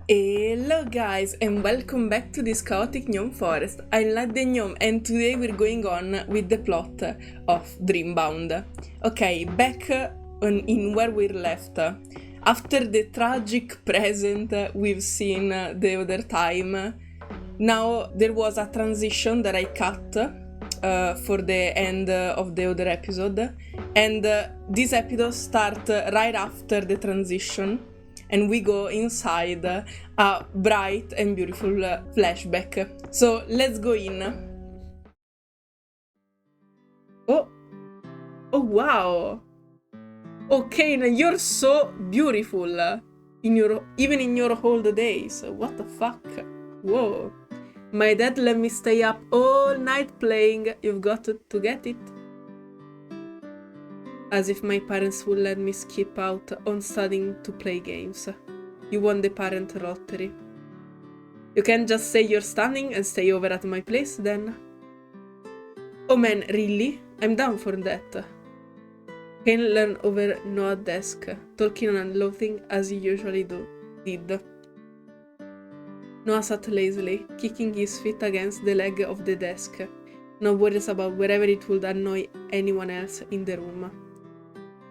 Hello guys and welcome back to this chaotic gnome forest. I'm Lad the Gnome and today we're going on with the plot of Dreambound. Okay, back in where we left. After the tragic present we've seen the other time, now there was a transition that I cut for the end of the other episode, and this episode starts right after the transition. And we go inside a bright and beautiful flashback. So let's go in. Oh wow! Okay, you're so beautiful. Even in your old days. What the fuck? Whoa! My dad let me stay up all night playing. You've got to get it. As if my parents would let me skip out on studying to play games. You won the parent lottery. You can't just say you're stunning and stay over at my place then. Oh man, really? I'm down for that. Kane learned over Noah's desk, talking and laughing as he usually did. Noah sat lazily, kicking his feet against the leg of the desk, no worries about wherever it would annoy anyone else in the room.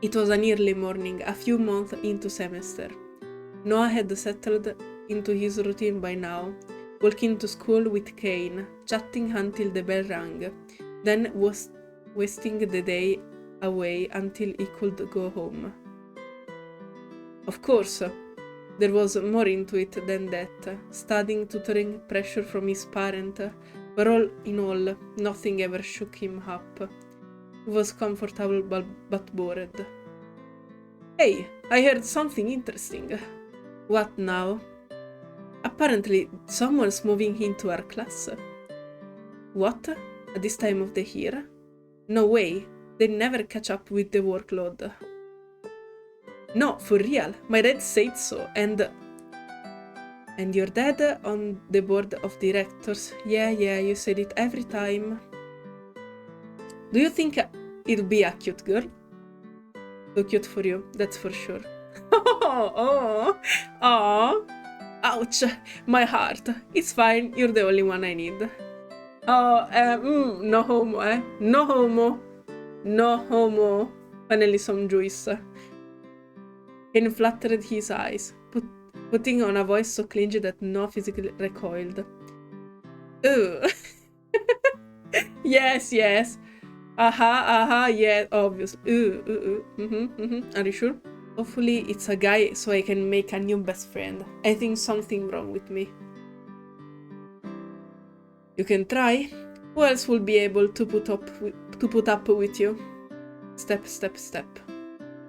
It was an early morning, a few months into semester. Noah had settled into his routine by now, walking to school with Kane, chatting until the bell rang, then wasting the day away until he could go home. Of course, there was more into it than that, studying, tutoring, pressure from his parent, but all in all, nothing ever shook him up. He was comfortable but bored. Hey, I heard something interesting. What now? Apparently, someone's moving into our class. What? At this time of the year? No way, they never catch up with the workload. No, for real, my dad said so, and your dad on the board of directors? Yeah, you said it every time. Do you think it'll be a cute girl? Too cute for you, that's for sure. Oh, ouch, my heart. It's fine, you're the only one I need. No homo, eh? No homo. No homo. Finally some juice. Ken fluttered his eyes, putting on a voice so clingy that no physically recoiled. Ugh. Yes. Yeah, obvious. Are you sure? Hopefully it's a guy so I can make a new best friend. I think something wrong with me. You can try. Who else will be able to put up with you? Step.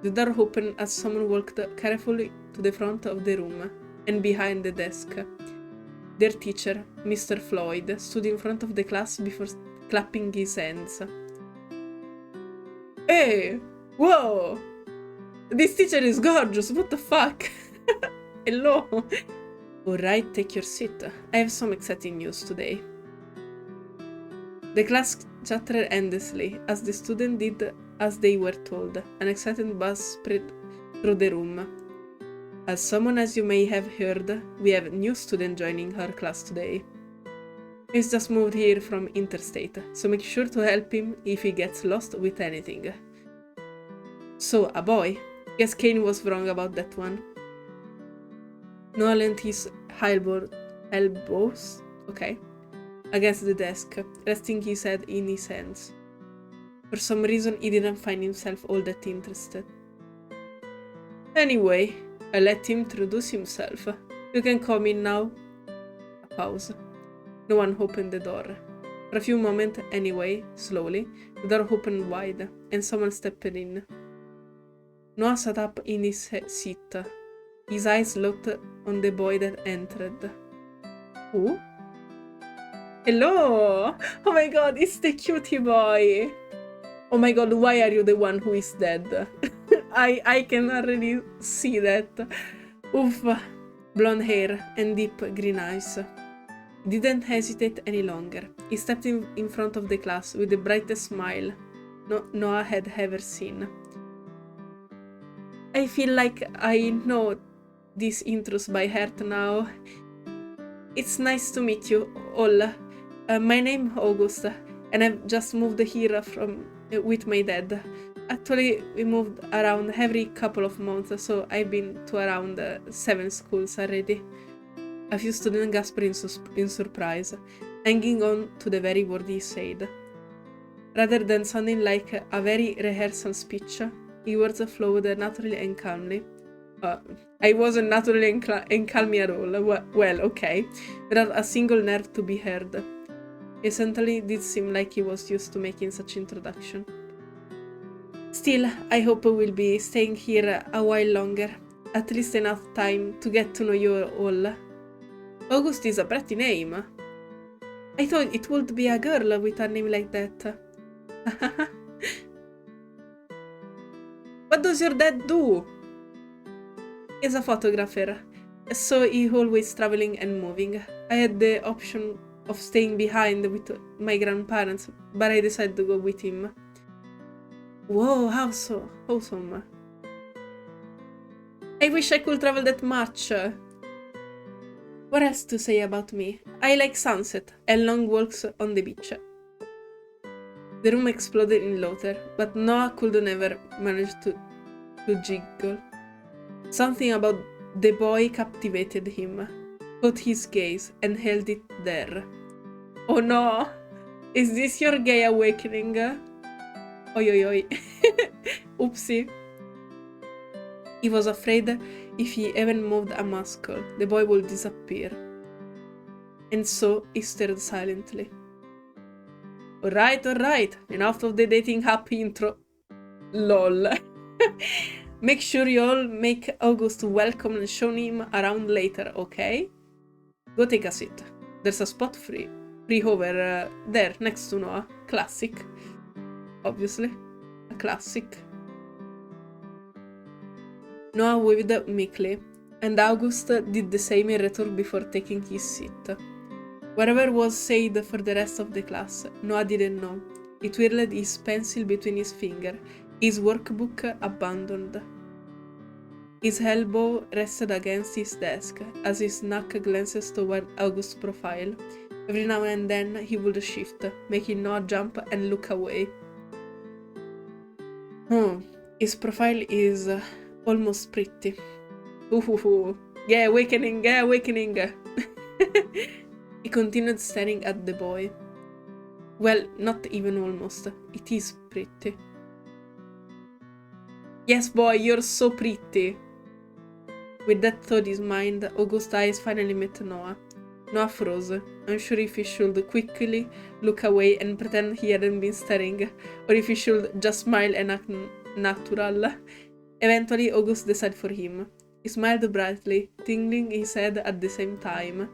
The door opened as someone walked carefully to the front of the room and behind the desk. Their teacher, Mr. Floyd, stood in front of the class before clapping his hands. Hey! Whoa! This teacher is gorgeous, what the fuck? Hello! Alright, take your seat. I have some exciting news today. The class chattered endlessly as the students did as they were told. An excited buzz spread through the room. As someone as you may have heard, we have a new student joining our class today. He's just moved here from interstate, so make sure to help him if he gets lost with anything. So, a boy? Guess Kane was wrong about that one. Noah leaned his elbows, against the desk, resting his head in his hands. For some reason, he didn't find himself all that interested. Anyway, I let him introduce himself. You can come in now. A pause. No one opened the door. For a few moments anyway, slowly, the door opened wide, and someone stepped in. Noah sat up in his seat. His eyes locked on the boy that entered. Who? Hello! Oh my god, it's the cutie boy! Oh my god, why are you the one who is dead? I can already see that. Oof. Blonde hair and deep green eyes. He didn't hesitate any longer. He stepped in front of the class with the brightest smile Noah had ever seen. I feel like I know these intros by heart now. It's nice to meet you all. My name August, and I've just moved here from with my dad. Actually, we moved around every couple of months, so I've been to around 7 schools already. A few students gasped in surprise, hanging on to the very word he said. Rather than sounding like a very rehearsal speech, his words flowed naturally and calmly. I wasn't naturally and calmly at all. Well, okay, without a single nerve to be heard. It certainly did seem like he was used to making such introduction. Still, I hope we'll be staying here a while longer, at least enough time to get to know you all. August is a pretty name. I thought it would be a girl with a name like that. What does your dad do? He's a photographer, so he always traveling and moving. I had the option of staying behind with my grandparents, but I decided to go with him. Whoa, how so awesome. I wish I could travel that much. What else to say about me? I like sunset and long walks on the beach. The room exploded in laughter, but Noah could never manage to jiggle. Something about the boy captivated him, caught his gaze, and held it there. Oh no! Is this your gay awakening? Oi oi oi. Oopsie. He was afraid if he even moved a muscle, the boy would disappear. And so he stared silently. Alright, enough of the dating app intro. LOL. Make sure you all make August welcome and show him around later, okay? Go take a seat. There's a spot free over there next to Noah. Classic. Obviously. A classic. Noah waved meekly, and August did the same in return before taking his seat. Whatever was said for the rest of the class, Noah didn't know. He twirled his pencil between his fingers, his workbook abandoned. His elbow rested against his desk as his neck glances toward August's profile. Every now and then he would shift, making Noah jump and look away. His profile is almost pretty. Ooh, yeah, awakening. He continued staring at the boy. Well, not even almost. It is pretty. Yes, boy, you're so pretty. With that thought in his mind, August's eyes finally met Noah. Noah froze, unsure if he should quickly look away and pretend he hadn't been staring, or if he should just smile and act natural. Eventually, August decided for him. He smiled brightly, tingling his head at the same time.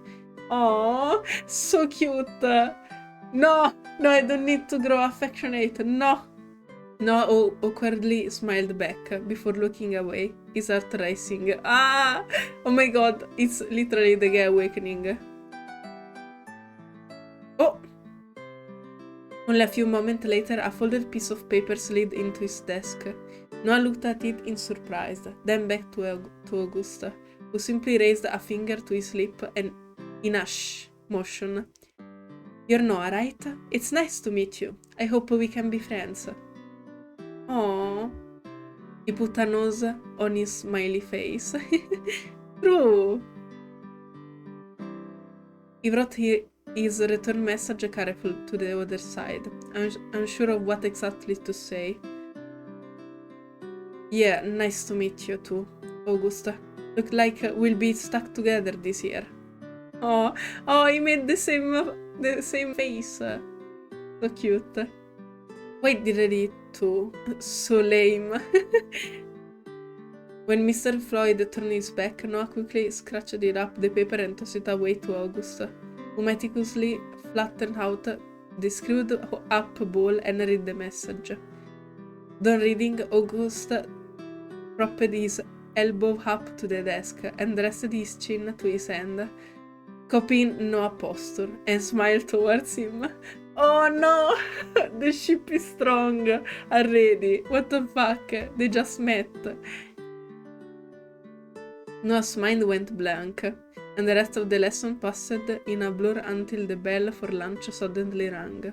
Aww, so cute! No, I don't need to grow affectionate, no! Noah awkwardly smiled back before looking away, his heart racing. Ah! Oh my god, it's literally the gay awakening. Oh! Only a few moments later, a folded piece of paper slid into his desk. Noah looked at it in surprise, then back to August, who simply raised a finger to his lip and in a shh motion. You're Noah, right? It's nice to meet you. I hope we can be friends. Aww. He put a nose on his smiley face. True. He wrote his return message carefully to the other side, unsure of what exactly to say. Yeah, nice to meet you too, August. Look like we'll be stuck together this year. Oh, he made the same face. So cute. Why did I read too? So lame. When Mr. Floyd turned his back, Noah quickly scratched it up the paper and tossed it away to August, who meticulously flattened out the screwed up ball and read the message. Done reading, August propped his elbow up to the desk and rested his chin to his hand, copying Noah's posture, and smiled towards him. Oh no! The ship is strong already. What the fuck? They just met. Noah's mind went blank, and the rest of the lesson passed in a blur until the bell for lunch suddenly rang.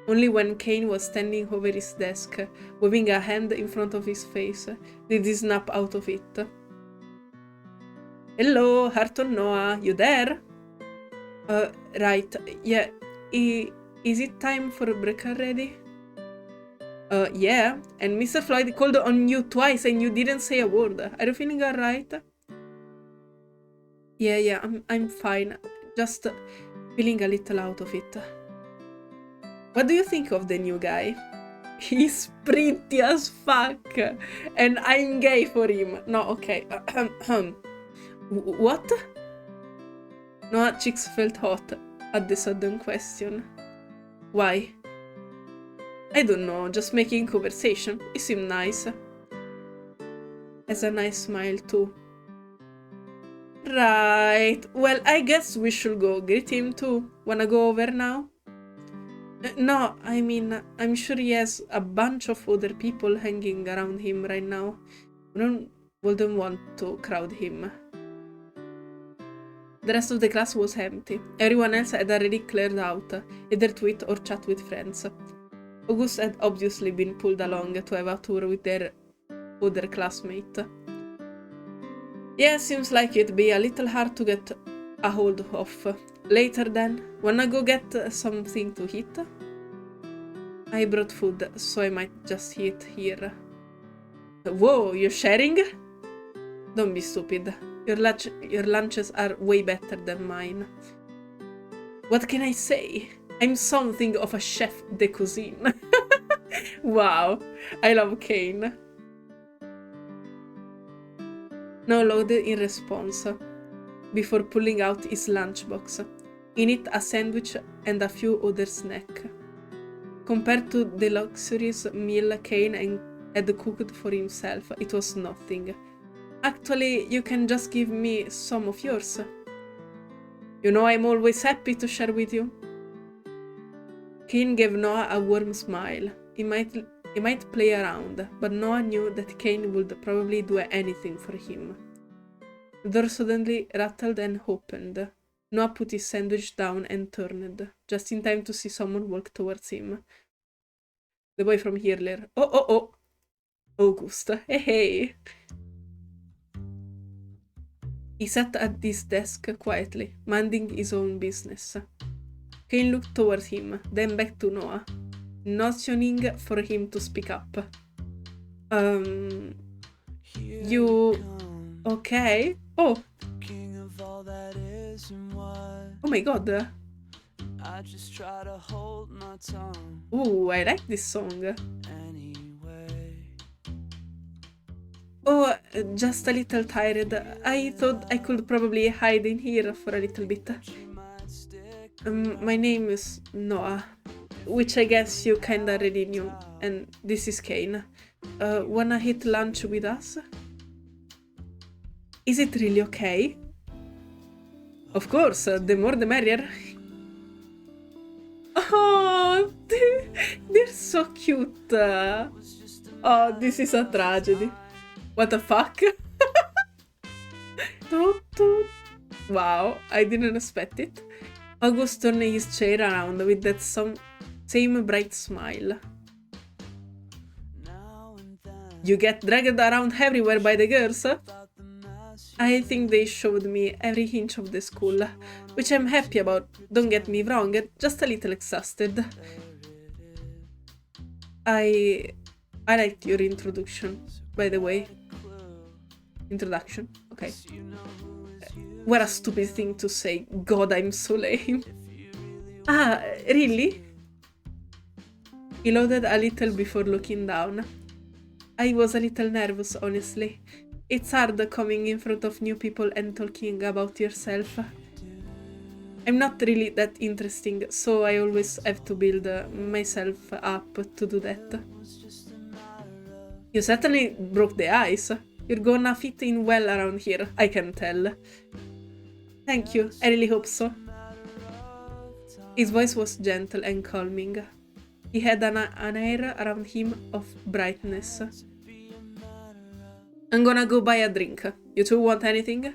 Only when Kane was standing over his desk, waving a hand in front of his face, did he snap out of it. Hello, Harton Noah, you there? Right, yeah, is it time for a break already? Yeah, and Mr. Floyd called on you twice and you didn't say a word. Are you feeling alright? Yeah, I'm fine. Just feeling a little out of it. What do you think of the new guy? He's pretty as fuck, and I'm gay for him. No, okay. What? Noah's cheeks felt hot at the sudden question. Why? I don't know, just making conversation. He seemed nice. Has a nice smile too. Right, well, I guess we should go greet him too. Wanna go over now? No, I mean, I'm sure he has a bunch of other people hanging around him right now. Wouldn't want to crowd him. The rest of the class was empty. Everyone else had already cleared out, either to eat or chat with friends. August had obviously been pulled along to have a tour with their other classmate. Yeah, seems like it'd be a little hard to get a hold of. Later then, wanna go get something to eat? I brought food, so I might just eat here. Whoa, you're sharing? Don't be stupid. Your lunches are way better than mine. What can I say? I'm something of a chef de cuisine. Wow, I love Kane. Now loaded in response, before pulling out his lunchbox. In it a sandwich and a few other snacks. Compared to the luxurious meal Kane had cooked for himself, it was nothing. Actually, you can just give me some of yours. You know I'm always happy to share with you. Kane gave Noah a warm smile. He might play around, but Noah knew that Kane would probably do anything for him. The door suddenly rattled and opened. Noah put his sandwich down and turned, just in time to see someone walk towards him. The boy from earlier. Oh. August. Hey. He sat at his desk quietly, minding his own business. Kane looked toward him, then back to Noah, motioning for him to speak up. You... okay? Oh! Oh my god! Ooh, I like this song. Oh, just a little tired. I thought I could probably hide in here for a little bit. My name is Noah, which I guess you kinda already knew, and this is Kane. Wanna eat lunch with us? Is it really okay? Of course, the more the merrier. Oh, they're so cute. Oh, this is a tragedy. What the fuck? Wow, I didn't expect it. August turned his chair around with that same bright smile. You get dragged around everywhere by the girls? I think they showed me every inch of the school, which I'm happy about, don't get me wrong, just a little exhausted. I liked your introduction, by the way. Introduction? Okay. What a stupid thing to say. God, I'm so lame. Ah, really? He loaded a little before looking down. I was a little nervous, honestly. It's hard coming in front of new people and talking about yourself. I'm not really that interesting, so I always have to build myself up to do that. You certainly broke the ice. You're gonna fit in well around here, I can tell. Thank you, I really hope so. His voice was gentle and calming. He had an air around him of brightness. I'm gonna go buy a drink. You two want anything?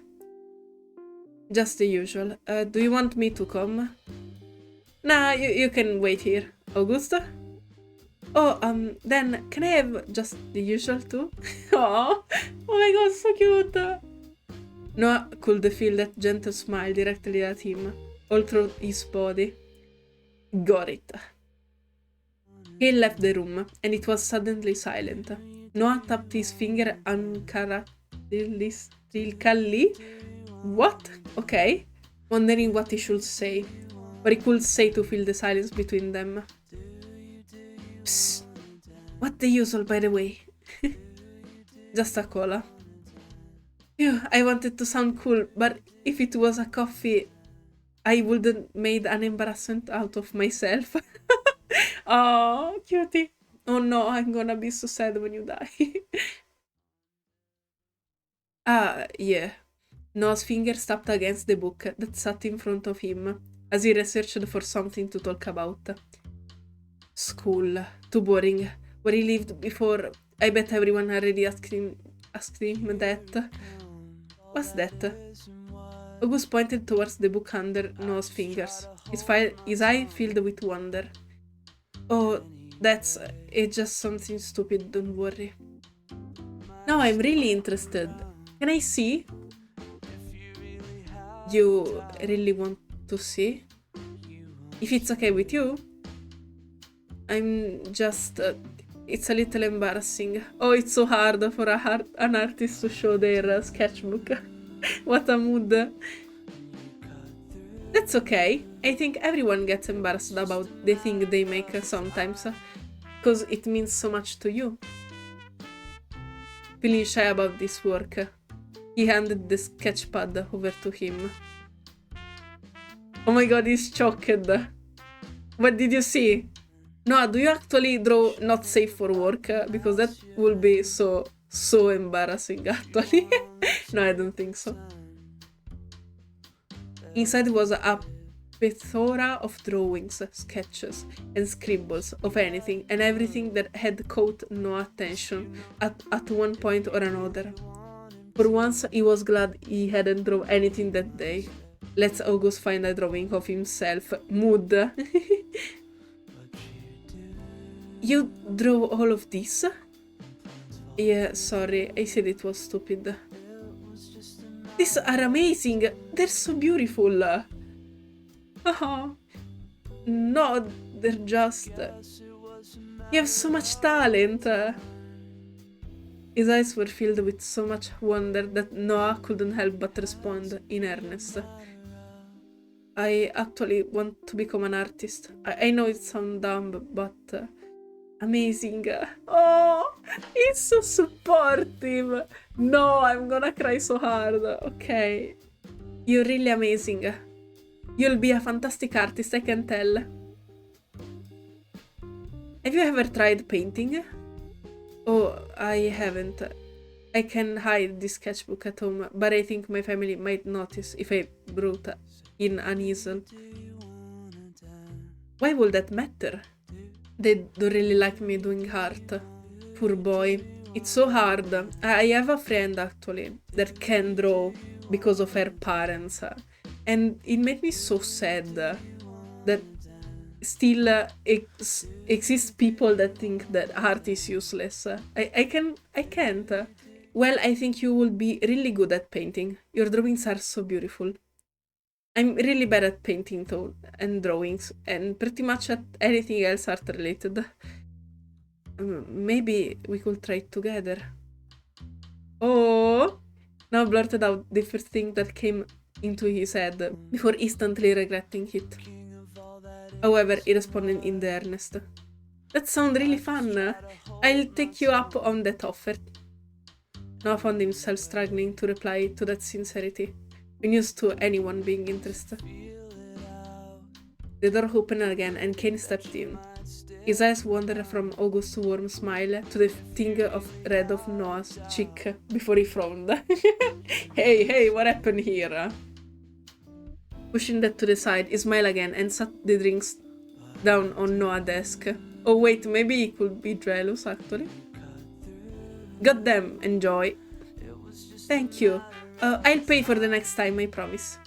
Just the usual. Do you want me to come? Nah, you can wait here. Augusta? Oh, then can I have just the usual too? Oh my god, so cute! Noah could feel that gentle smile directly at him, all through his body. Got it. He left the room, and it was suddenly silent. Noah tapped his finger uncharacteristically. What? Okay. Wondering what he should say. What he could say to fill the silence between them. Psst. What the usual, by the way? Just a cola. Phew, I wanted to sound cool, but if it was a coffee, I wouldn't made an embarrassment out of myself. Oh, cutie. Oh no, I'm gonna be so sad when you die. Yeah. Noah's finger tapped against the book that sat in front of him, as he researched for something to talk about. School. Too boring. Where he lived before. I bet everyone already asked him that. What's that? August pointed towards the book under Noah's fingers, his eye filled with wonder. Oh, that's... it's just something stupid, don't worry. Now I'm really interested. Can I see? You really want to see? If it's okay with you? I'm just... it's a little embarrassing. Oh, it's so hard for an artist to show their sketchbook. What a mood. That's okay. I think everyone gets embarrassed about the thing they make sometimes, because it means so much to you. Feeling shy about this work, he handed the sketchpad over to him. Oh my god, he's shocked. What did you see? No, do you actually draw not safe for work? Because that will be so embarrassing, actually. No, I don't think so. Inside was a plethora of drawings, sketches, and scribbles of anything and everything that had caught Noah's attention at one point or another. For once, he was glad he hadn't drawn anything that day. Let's August find a drawing of himself. Mood. You draw all of this? Yeah, sorry, I said it was stupid. These are amazing! They're so beautiful! Oh, no, they're just... You have so much talent! His eyes were filled with so much wonder that Noah couldn't help but respond in earnest. I actually want to become an artist. I know it sounds dumb, but... amazing. Oh, he's so supportive. No, I'm gonna cry so hard. Okay. You're really amazing. You'll be a fantastic artist, I can tell. Have you ever tried painting? Oh, I haven't. I can hide this sketchbook at home, but I think my family might notice if I brought in an easel. Why would that matter? They don't really like me doing art. Poor boy. It's so hard. I have a friend, actually, that can draw because of her parents. And it made me so sad that still exist people that think that art is useless. I can't. Well, I think you will be really good at painting. Your drawings are so beautiful. I'm really bad at painting though, and drawings, and pretty much at anything else art related. Maybe we could try it together. Oh! Now blurted out the first thing that came into his head, before instantly regretting it. However, he responded in the earnest. That sounds really fun. I'll take you up on that offer. Now found himself struggling to reply to that sincerity. Unused to anyone being interested. The door opened again and Kane stepped in. His eyes wandered from August's warm smile to the tinge of red of Noah's cheek before he frowned. Hey, what happened here? Pushing that to the side, he smiled again and sat the drinks down on Noah's desk. Oh wait, maybe he could be jealous actually. Goddamn, enjoy. Thank you. I'll pay for the next time, I promise.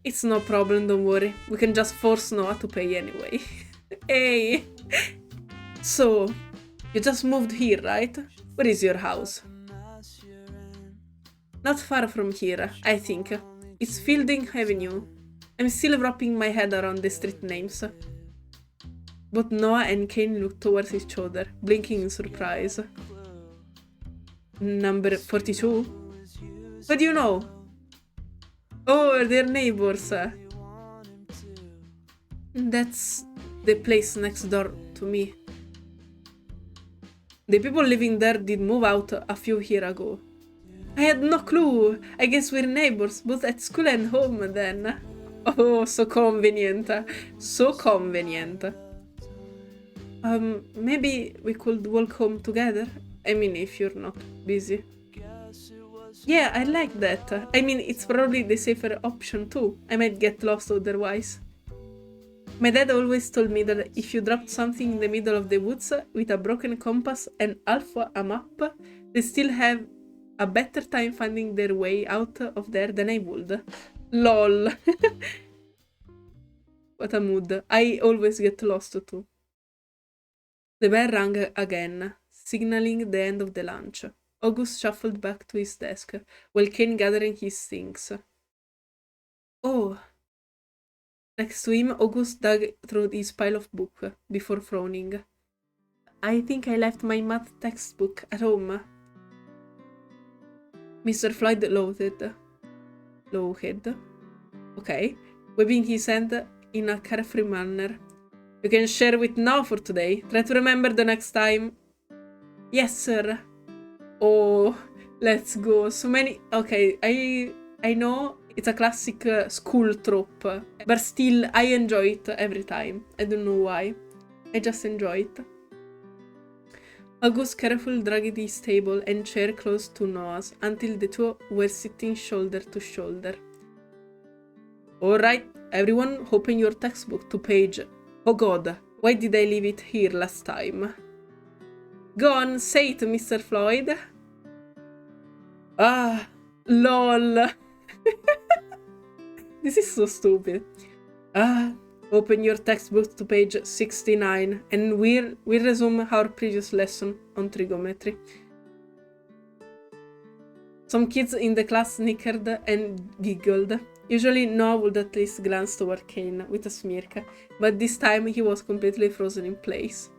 It's no problem, don't worry. We can just force Noah to pay anyway. Hey! So, you just moved here, right? Where is your house? Not far from here, I think. It's Fielding Avenue. I'm still wrapping my head around the street names. Both Noah and Kane look towards each other, blinking in surprise. Number 42? How do you know? Oh, they're neighbors. That's the place next door to me. The people living there did move out a few years ago. I had no clue. I guess we're neighbors, both at school and home then. Oh, so convenient. So convenient. Maybe we could walk home together? I mean, if you're not busy. Yeah, I like that. I mean, it's probably the safer option too. I might get lost otherwise. My dad always told me that if you dropped something in the middle of the woods with a broken compass and half a map, they still have a better time finding their way out of there than I would. LOL. What a mood. I always get lost too. The bell rang again, signaling the end of the lunch. August shuffled back to his desk, while Kane gathering his things. Oh. Next to him, August dug through his pile of books before frowning. I think I left my math textbook at home. Mr. Floyd loathed. Okay, waving his hand in a carefree manner. You can share with now for today. Try to remember the next time. Yes, sir. Oh, let's go. So many. Okay, I know it's a classic school trope, but still I enjoy it every time. I don't know why. I just enjoy it. August carefully dragged his table and chair close to Noah's until the two were sitting shoulder to shoulder. Alright, everyone, open your textbook to page. Oh god, why did I leave it here last time? Go on, say it, Mr. Floyd. Ah, lol. This is so stupid. Open your textbook to page 69 and we'll resume our previous lesson on trigonometry. Some kids in the class snickered and giggled. Usually Noah would at least glance toward Kane with a smirk, but this time he was completely frozen in place.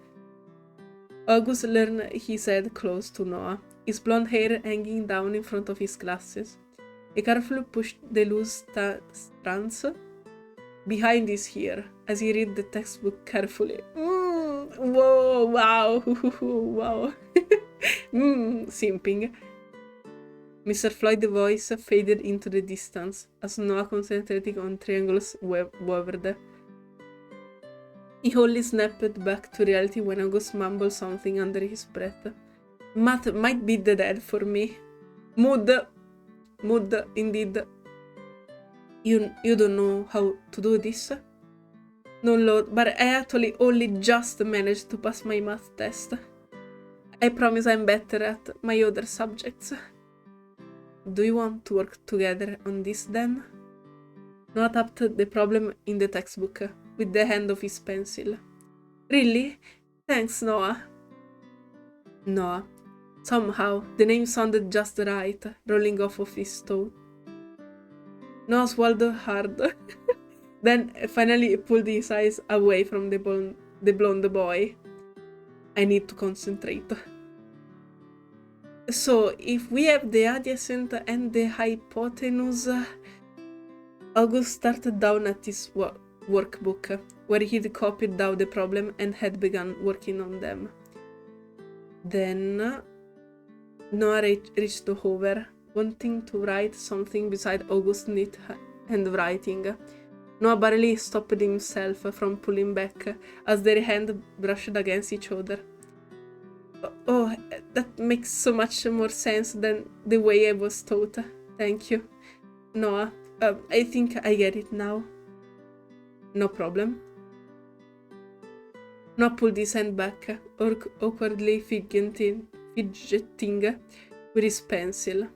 August leaned his head close to Noah, his blonde hair hanging down in front of his glasses. He carefully pushed the loose strands behind his ear as he read the textbook carefully. Whoa, wow, wow. Simping. Mr. Floyd's voice faded into the distance as Noah concentrated on triangles wavered. He only snapped back to reality when August mumbled something under his breath. Math might be the dead for me. Mood, indeed. You don't know how to do this? No, Lord, but I actually only just managed to pass my math test. I promise I'm better at my other subjects. Do you want to work together on this then? Noah tapped the problem in the textbook with the hand of his pencil. Really? Thanks, Noah. Noah. Somehow, the name sounded just right, rolling off of his tongue. Noah swallowed hard. Then finally pulled his eyes away from the blonde boy. I need to concentrate. So, if we have the adjacent and the hypotenuse... August started down at his workbook, where he'd copied down the problem and had begun working on them. Then... Noah reached over, wanting to write something beside August's neat handwriting. Noah barely stopped himself from pulling back as their hands brushed against each other. Oh, that makes so much more sense than the way I was taught. Thank you. Noah, I think I get it now. No problem. Noah pulled his hand back, awkwardly fidgeting with his pencil.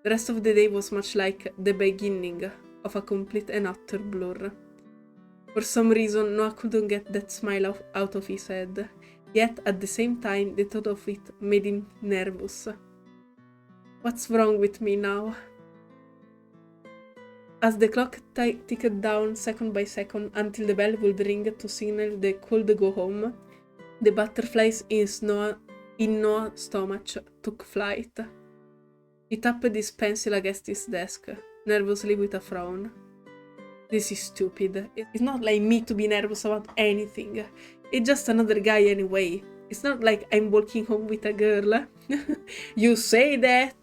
The rest of the day was much like the beginning of a complete and utter blur. For some reason, Noah couldn't get that smile out of his head, yet at the same time the thought of it made him nervous. What's wrong with me now? As the clock ticked down second by second until the bell would ring to signal they could go home, the butterflies in Noah's stomach took flight. He tapped his pencil against his desk, nervously with a frown. This is stupid. It's not like me to be nervous about anything. It's just another guy anyway. It's not like I'm walking home with a girl. You say that?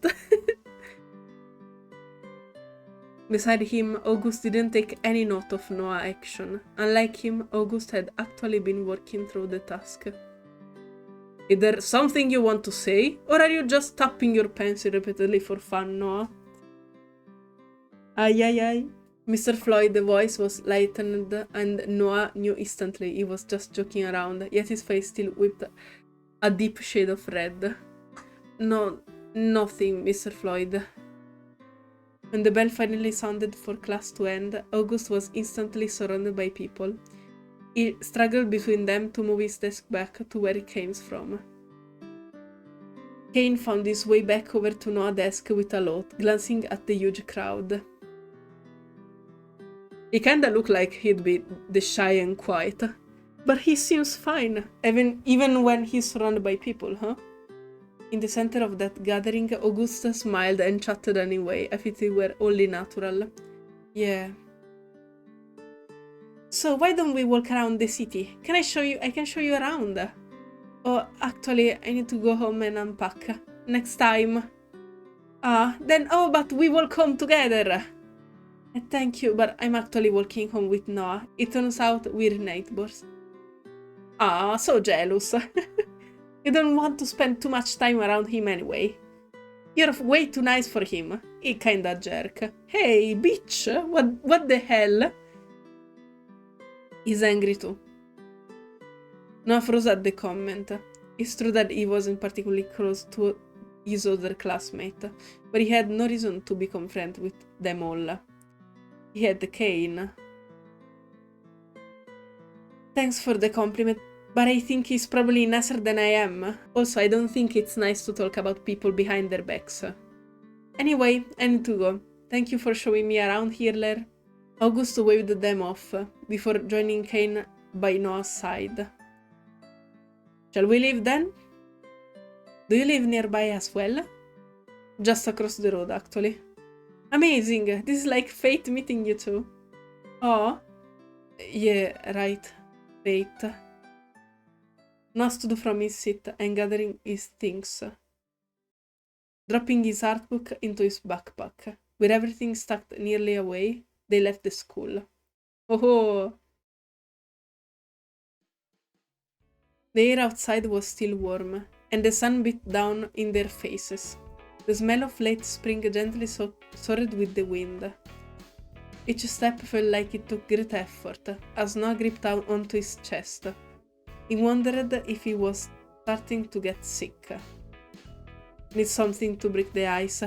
Beside him, August didn't take any note of Noah's action. Unlike him, August had actually been working through the task. Is there something you want to say? Or are you just tapping your pencil repeatedly for fun, Noah? Ay ay ay. Mr. Floyd's voice was lightened and Noah knew instantly he was just joking around, yet his face still whipped a deep shade of red. No, nothing, Mr. Floyd. When the bell finally sounded for class to end, August was instantly surrounded by people. He struggled between them to move his desk back to where it came from. Kane found his way back over to Noah's desk with a lot, glancing at the huge crowd. He kinda looked like he'd be the shy and quiet, but he seems fine, even when he's surrounded by people, huh? In the center of that gathering, Augusta smiled and chatted anyway, as if it were only natural. Yeah. So why don't we walk around the city? I can show you around. Oh, actually, I need to go home and unpack. Next time. But we walk home together. Thank you, but I'm actually walking home with Noah. It turns out we're neighbors. So jealous. You don't want to spend too much time around him anyway. You're way too nice for him. He kinda jerk. Hey, bitch! What the hell? He's angry too. Noah froze at the comment. It's true that he wasn't particularly close to his other classmate, but he had no reason to become friends with them all. He had Kane. Thanks for the compliment, but I think he's probably nicer than I am. Also, I don't think it's nice to talk about people behind their backs. Anyway, I need to go. Thank you for showing me around here, Lair. August waved them off, before joining Kane by Noah's side. Shall we leave then? Do you live nearby as well? Just across the road, actually. Amazing! This is like fate meeting you two. Oh. Yeah, right. Fate. Noah stood from his seat and gathering his things, dropping his art book into his backpack. With everything stacked nearly away, they left the school. Oh! The air outside was still warm, and the sun beat down in their faces. The smell of late spring gently soared with the wind. Each step felt like it took great effort, as Noah gripped onto his chest. He wondered if he was starting to get sick. Need something to break the ice.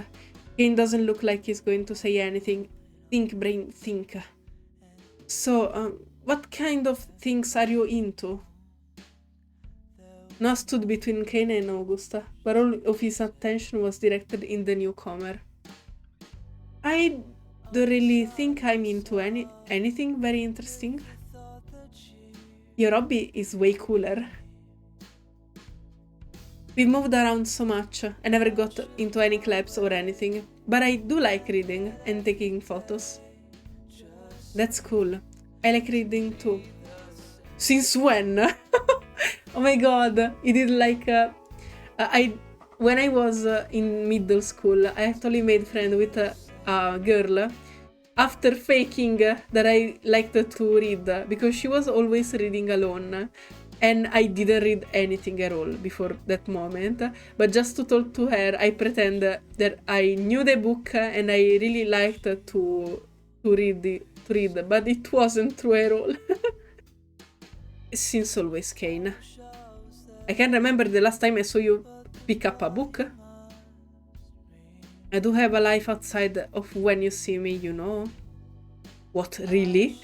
Kane doesn't look like he's going to say anything. Think, brain, think. So, what kind of things are you into? Noah stood between Kane and Augusta, but all of his attention was directed in the newcomer. I don't really think I'm into anything very interesting. Your hobby is way cooler. We've moved around so much, I never got into any clubs or anything, but I do like reading and taking photos. That's cool. I like reading too. Since when? Oh my god, he did like... when I was in middle school, I actually made friends with a girl after faking that I liked to read, because she was always reading alone. And I didn't read anything at all before that moment, but just to talk to her, I pretend that I knew the book and I really liked to read, but it wasn't true at all. Since always, Kane. I can't remember the last time I saw you pick up a book. I do have a life outside of when you see me, you know. What, really?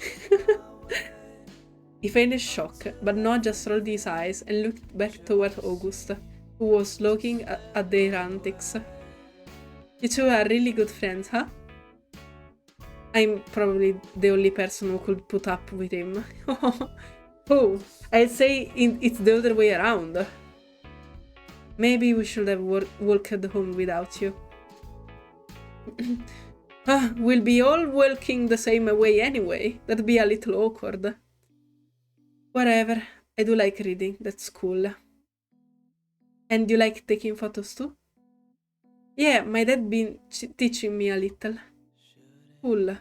He feigned shock, but Noah just rolled his eyes and looked back toward August, who was looking at their antics. You two are really good friends, huh? I'm probably the only person who could put up with him. Oh, I'd say it's the other way around. Maybe we should have walked home without you. We'll be all walking the same way anyway. That'd be a little awkward. Whatever. I do like reading. That's cool. And you like taking photos too? Yeah, my dad been teaching me a little. Cool.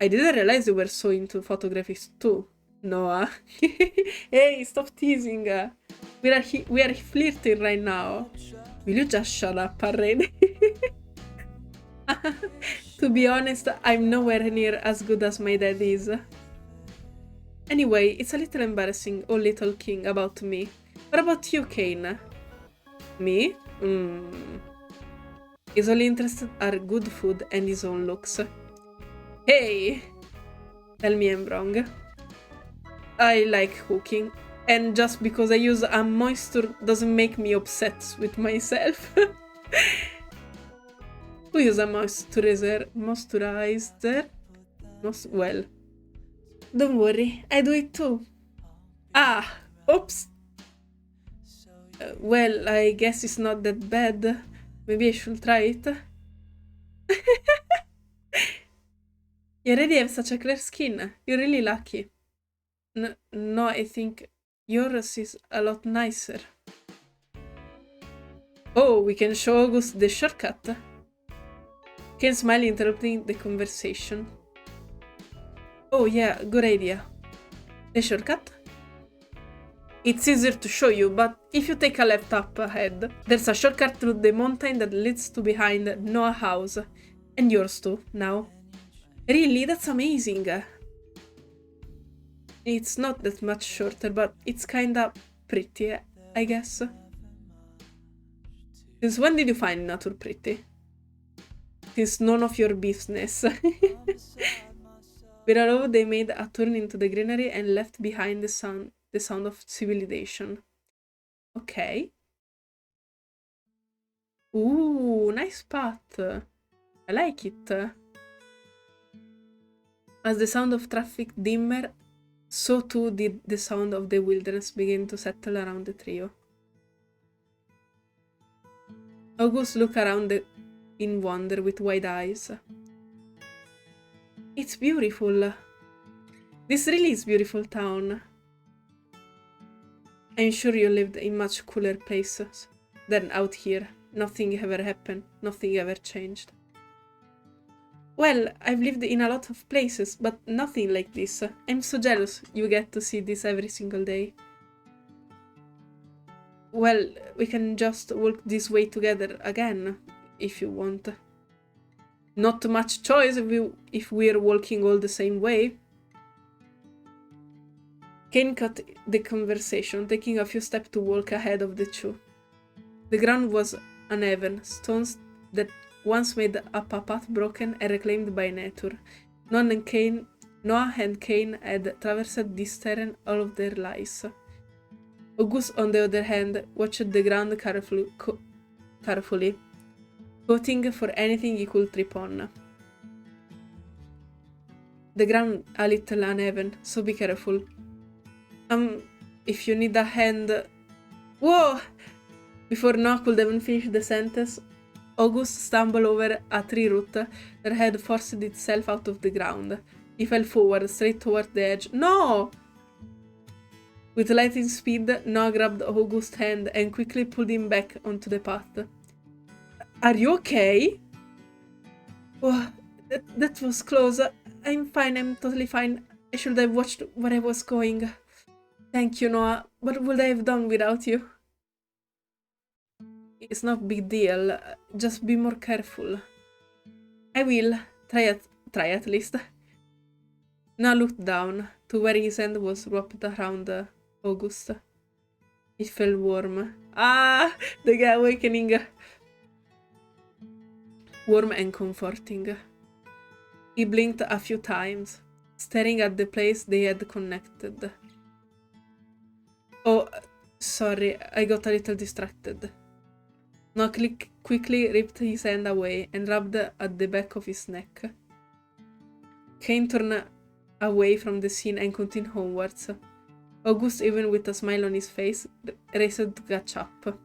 I didn't realize you were so into photography too, Noah. Hey, stop teasing. We are flirting right now. Will you just shut up already? To be honest, I'm nowhere near as good as my dad is. Anyway, it's a little embarrassing all little king about me. What about you, Kane? Me? His only interests are good food and his own looks. Hey! Tell me I'm wrong. I like cooking, and just because I use a moisture doesn't make me obsessed with myself. Who uses a moisturizer? Well, don't worry, I do it too. Ah, oops. Well, I guess it's not that bad. Maybe I should try it. You already have such a clear skin. You're really lucky. No, I think yours is a lot nicer. Oh, we can show August the shortcut. Ken smiled, interrupting the conversation. Oh yeah, good idea. The shortcut? It's easier to show you, but if you take a left up ahead, there's a shortcut through the mountain that leads to behind Noah's house. And yours too, now. Really? That's amazing. It's not that much shorter, but it's kinda pretty, I guess. Since when did you find nature pretty? Since none of your business. With a row, they made a turn into the greenery and left behind the sound of civilization. Okay. Ooh, nice path. I like it. As the sound of traffic dimmer, so too did the sound of the wilderness begin to settle around the trio. August looked around in wonder with wide eyes. It's beautiful. This really is beautiful town. I'm sure you lived in much cooler places than out here. Nothing ever happened, nothing ever changed. Well, I've lived in a lot of places, but nothing like this. I'm so jealous you get to see this every single day. Well, we can just walk this way together again, if you want. Not much choice if we're walking all the same way. Kane cut the conversation, taking a few steps to walk ahead of the two. The ground was uneven, stones that once made up a path broken and reclaimed by nature. Noah and Kane had traversed this terrain all of their lives. August, on the other hand, watched the ground carefully, voting for anything he could trip on. The ground a little uneven, so be careful. If you need a hand... Whoa! Before Noah could even finish the sentence, August stumbled over a tree root that had forced itself out of the ground. He fell forward, straight toward the edge. No! With lightning speed, Noah grabbed August's hand and quickly pulled him back onto the path. Are you okay? Oh, that was close. I'm fine, I'm totally fine. I should have watched where I was going. Thank you, Noah. What would I have done without you? It's not a big deal. Just be more careful. I will. Try at least. Noah looked down to where his hand was wrapped around August. It felt warm. Ah! The guy awakening. warm and comforting. He blinked a few times, staring at the place they had connected. Oh, sorry, I got a little distracted. Noah quickly ripped his hand away and rubbed at the back of his neck. Kane turned away from the scene and continued homewards. August, even with a smile on his face, raced to catch up.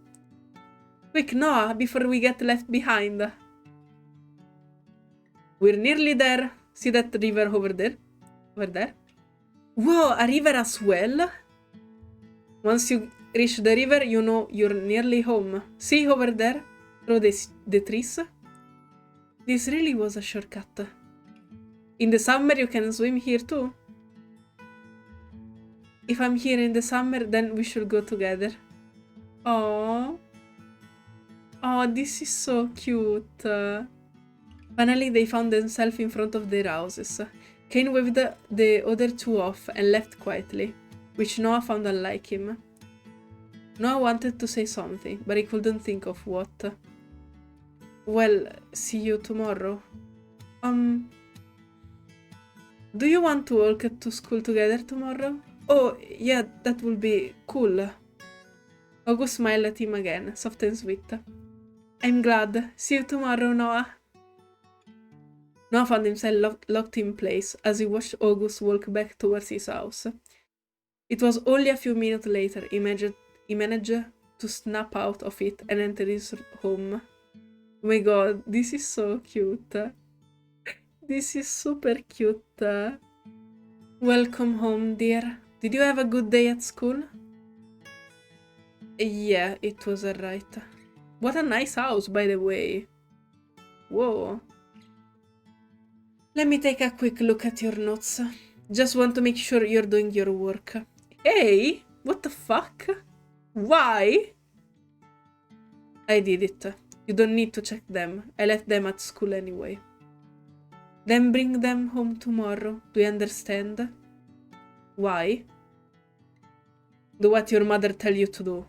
Quick, Noah, before we get left behind. We're nearly there. See that river over there? Over there? Whoa, a river as well? Once you reach the river, you know you're nearly home. See over there? Through the trees? This really was a shortcut. In the summer, you can swim here too. If I'm here in the summer, then we should go together. Oh, oh, this is so cute. Finally, they found themselves in front of their houses. Kane waved the other two off and left quietly, which Noah found unlike him. Noah wanted to say something, but he couldn't think of what. Well, see you tomorrow. Do you want to walk to school together tomorrow? Oh, yeah, that would be cool. August smiled at him again, soft and sweet. I'm glad. See you tomorrow, Noah. Noah found himself locked in place as he watched August walk back towards his house. It was only a few minutes later he managed to snap out of it and enter his home. Oh my god, this is so cute. This is super cute. Welcome home, dear. Did you have a good day at school? Yeah, it was alright. What a nice house, by the way. Whoa. Let me take a quick look at your notes. Just want to make sure you're doing your work. Hey, what the fuck? Why? I did it. You don't need to check them. I left them at school anyway. Then bring them home tomorrow. Do you understand? Why? Do what your mother tells you to do.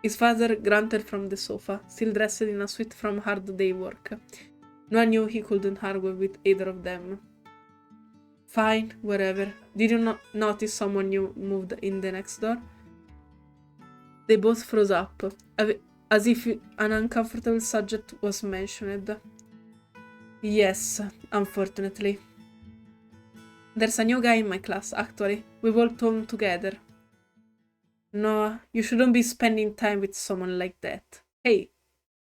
His father grunted from the sofa, still dressed in a suit from hard day work. Noah knew he couldn't argue with either of them. Fine, whatever. Did you not notice someone new moved in the next door? They both froze up, as if an uncomfortable subject was mentioned. Yes, unfortunately. There's a new guy in my class, actually. We walked home together. No, you shouldn't be spending time with someone like that. Hey,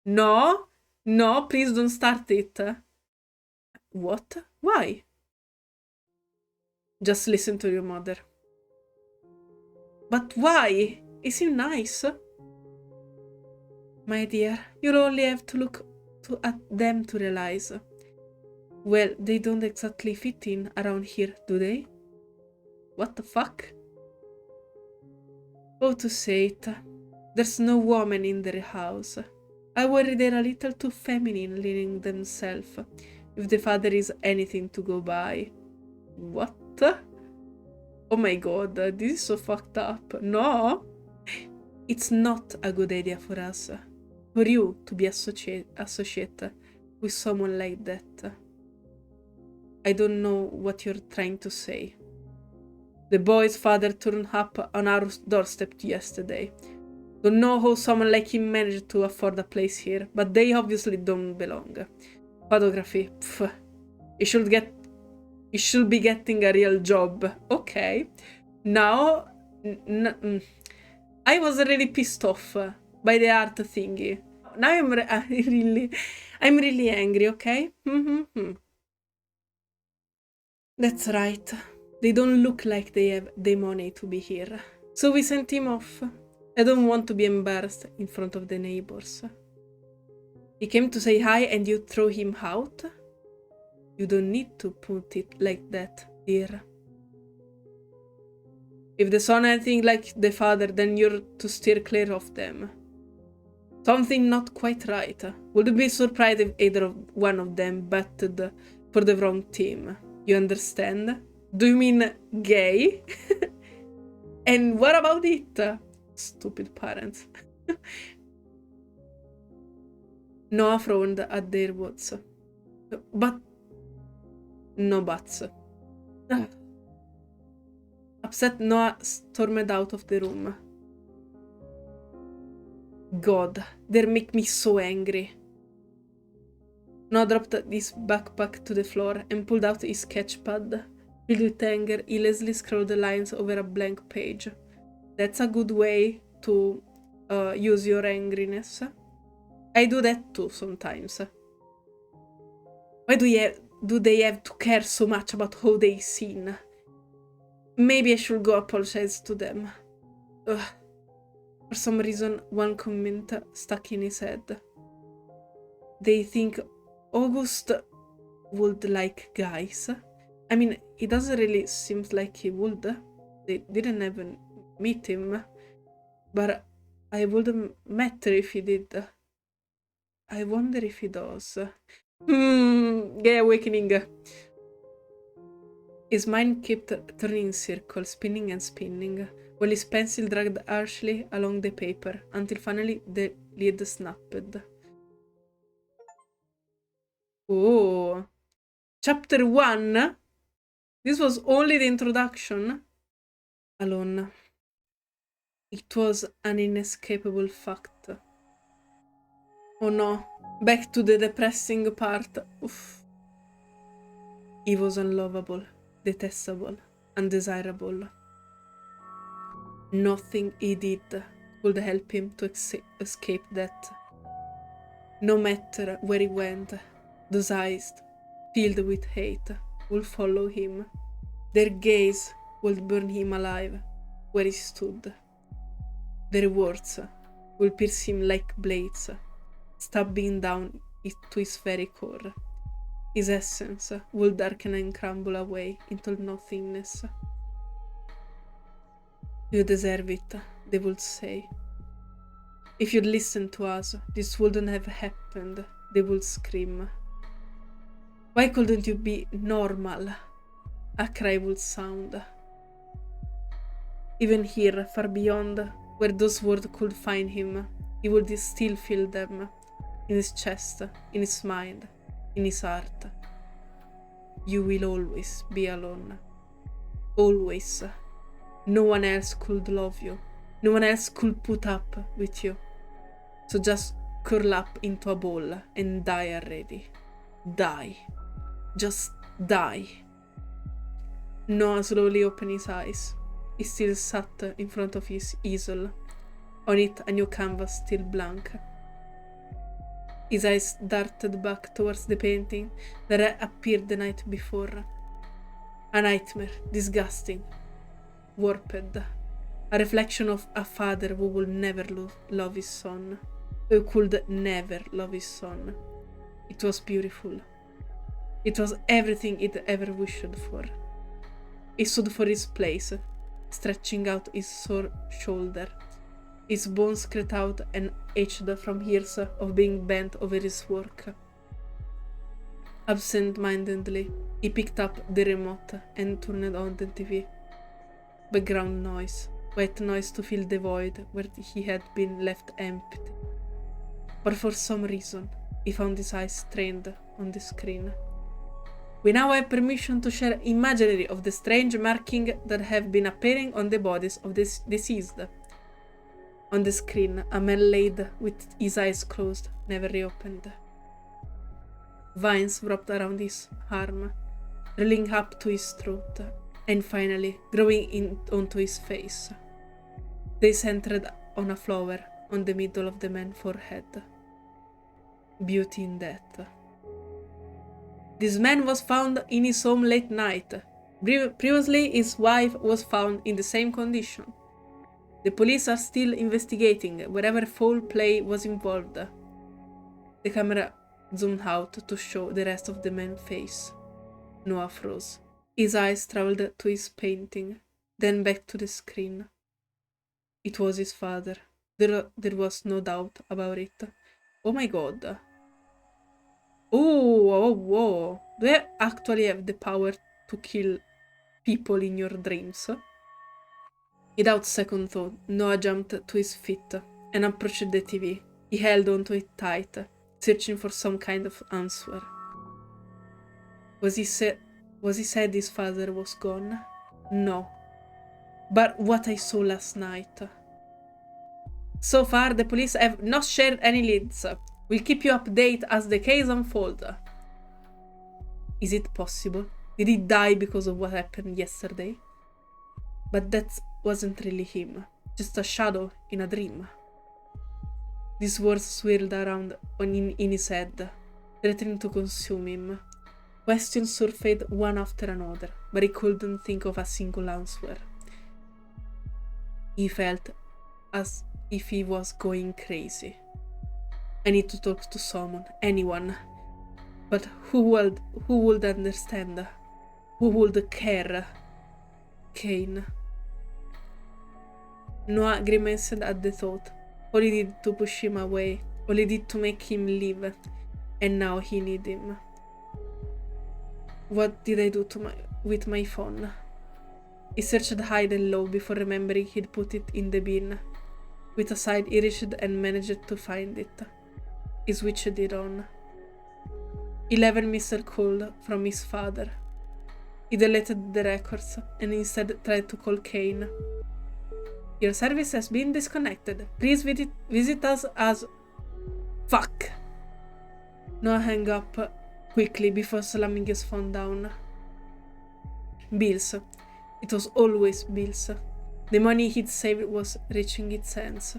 no, no, please don't start it. What? Why? Just listen to your mother. But why? Is he nice? My dear, you only have to look at them to realize. Well, they don't exactly fit in around here, do they? What the fuck? Oh, to say it, there's no woman in their house. I worry they're a little too feminine leaning themselves, if the father is anything to go by. What? Oh my god, this is so fucked up. No! It's not a good idea for us, for you to be associated with someone like that. I don't know what you're trying to say. The boy's father turned up on our doorstep yesterday. Don't know how someone like him managed to afford a place here, but they obviously don't belong. Photography, pff. He should be getting a real job. Okay. Now, I was really pissed off by the art thingy. Now I'm really angry, okay? That's right. They don't look like they have the money to be here. So we sent him off. I don't want to be embarrassed in front of the neighbors. He came to say hi and you throw him out? You don't need to put it like that, dear. If the son anything like the father, then you're to steer clear of them. Something not quite right. Would be surprised if either one of them batted for the wrong team. You understand? Do you mean gay? And what about it? Stupid parents. Noah frowned at their words. But... no buts. Upset, Noah stormed out of the room. God, they make me so angry. Noah dropped his backpack to the floor and pulled out his sketchpad. Filled with anger, he lazily scrolled the lines over a blank page. That's a good way to use your angriness. I do that too sometimes. Why do they have to care so much about how they seen? Maybe I should go apologize to them. Ugh. For some reason, one comment stuck in his head. They think August would like guys. I mean, he doesn't really seem like he would. They didn't even meet him. But I wouldn't matter if he did. I wonder if he does. Gay awakening. His mind kept turning in circles, spinning and spinning, while his pencil dragged harshly along the paper, until finally the lid snapped. Oh. Chapter 1? This was only the introduction? Alone. It was an inescapable fact. Oh no. Back to the depressing part. Oof. He was unlovable, detestable, undesirable. Nothing he did could help him to escape that. No matter where he went, those eyes, filled with hate, would follow him. Their gaze would burn him alive where he stood. Their words would pierce him like blades, stabbing down to his very core. His essence would darken and crumble away into nothingness. You deserve it, they would say. If you'd listened to us, this wouldn't have happened, they would scream. Why couldn't you be normal? A cry would sound. Even here, far beyond, where those words could find him, he would still feel them, in his chest, in his mind, in his heart. You will always be alone. Always. No one else could love you. No one else could put up with you. So just curl up into a ball and die already. Die. Just die. Noah slowly opened his eyes. He still sat in front of his easel. On it, a new canvas still blank. His eyes darted back towards the painting that had appeared the night before. A nightmare, disgusting, warped. A reflection of a father who would never love his son. Who could never love his son. It was beautiful. It was everything he'd ever wished for. He stood for his place, stretching out his sore shoulder. His bones cracked out and ached from years of being bent over his work. Absent-mindedly, he picked up the remote and turned on the TV. Background noise, white noise to fill the void where he had been left empty. But for some reason, he found his eyes trained on the screen. We now have permission to share imagery of the strange markings that have been appearing on the bodies of the deceased. On the screen, a man laid with his eyes closed, never reopened. Vines wrapped around his arm, rolling up to his throat, and finally growing onto his face. They centered on a flower on the middle of the man's forehead. Beauty in death. This man was found in his home late night. Previously, his wife was found in the same condition. The police are still investigating wherever foul play was involved. The camera zoomed out to show the rest of the man's face. Noah froze. His eyes traveled to his painting, then back to the screen. It was his father. There was no doubt about it. Oh my god. Oh, whoa. Do you actually have the power to kill people in your dreams? Without second thought, Noah jumped to his feet and approached the TV. He held onto it tight. searching for some kind of answer. Was he said his father was gone? No. But what I saw last night. So far, the police have not shared any leads. We'll keep you updated as the case unfolds. Is it possible? Did he die because of what happened yesterday? But that wasn't really him. Just a shadow in a dream. These words swirled around in his head, threatening to consume him. Questions surfaced one after another, but he couldn't think of a single answer. He felt as if he was going crazy. I need to talk to someone, anyone. But who would understand? Who would care? Kane. Noah grimaced at the thought. All he did to push him away, all he did to make him leave, and now he needed him. What did I do with my phone? He searched high and low before remembering he'd put it in the bin. With a sigh, he reached and managed to find it. He switched it on. 11 missed calls from his father. He deleted the records and instead tried to call Kane. Your service has been disconnected. Please visit us as... Fuck! Noah hung up quickly before slamming his phone down. Bills. It was always bills. The money he'd saved was reaching its ends.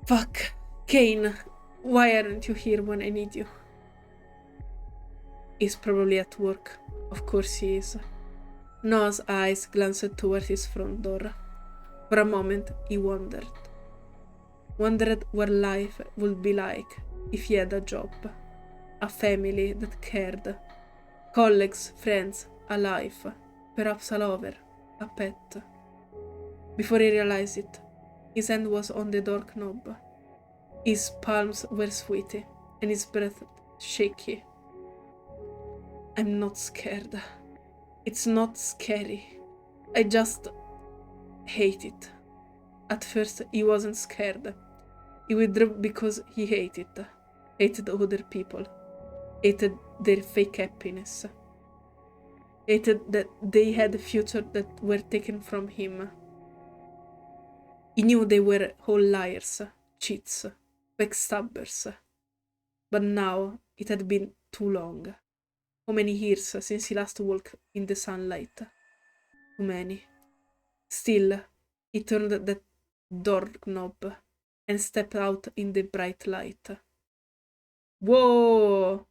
Fuck! Kane! Why aren't you here when I need you? He's probably at work. Of course he is. Noah's eyes glanced towards his front door. For a moment, he wondered. Wondered what life would be like if he had a job. A family that cared. Colleagues, friends, a life. Perhaps a lover. A pet. Before he realized it, his hand was on the door knob. His palms were sweaty, and his breath shaky. I'm not scared. It's not scary. I just hate it. At first, he wasn't scared. He withdrew because he hated other people, hated their fake happiness, hated that they had a future that were taken from him. He knew they were all liars, cheats, backstabbers. But now it had been too long. How many years since he last walked in the sunlight? Too many. Still, he turned that doorknob and stepped out in the bright light. Whoa!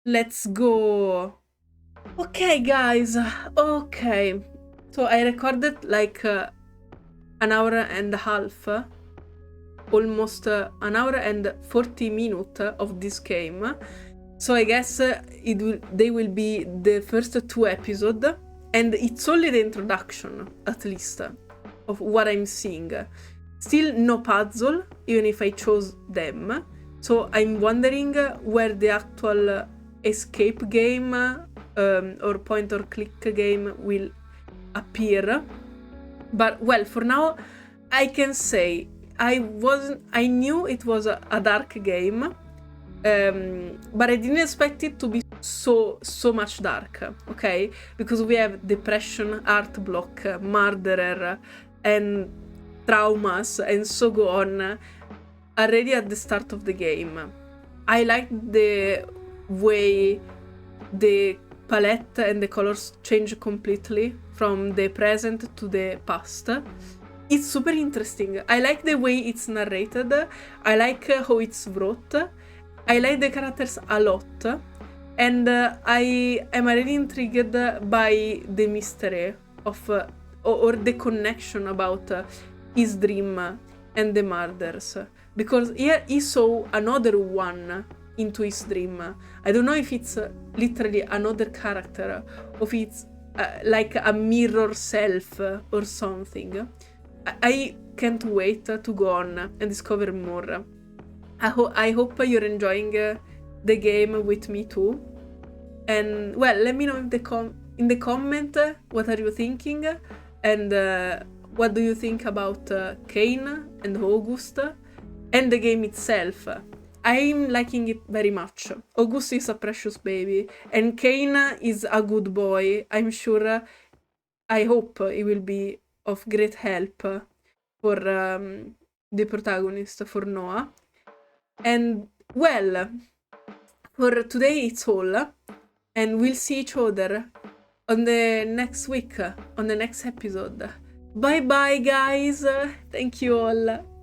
Let's go! Okay, guys. Okay. So I recorded like an hour and a half, almost an hour and 40 minutes of this game. So I guess they will be the first 2 episodes, and it's only the introduction, at least, of what I'm seeing. Still no puzzle, even if I chose them. So I'm wondering where the actual escape game or point or click game will appear. But well, for now, I can say I knew it was a dark game, but I didn't expect it to be so much dark, okay? Because we have depression, art block, murderer, and traumas, and so on, already at the start of the game. I like the way the palette and the colors change completely from the present to the past. It's super interesting. I like the way it's narrated. I like how it's wrote. I like the characters a lot. And I am really intrigued by the mystery of or the connection about his dream and the murders. Because here he saw another one into his dream. I don't know if it's literally another character, or if it's like a mirror self or something. I can't wait to go on and discover more. I hope you're enjoying the game with me too. And well, let me know in the comment what are you thinking, and what do you think about Kane and August and the game itself. I'm liking it very much. Augusto is a precious baby, and Kane is a good boy. I'm sure, I hope he will be of great help for the protagonist, for Noah. And well, for today it's all, and we'll see each other on the next week, on the next episode. Bye bye, guys. Thank you all.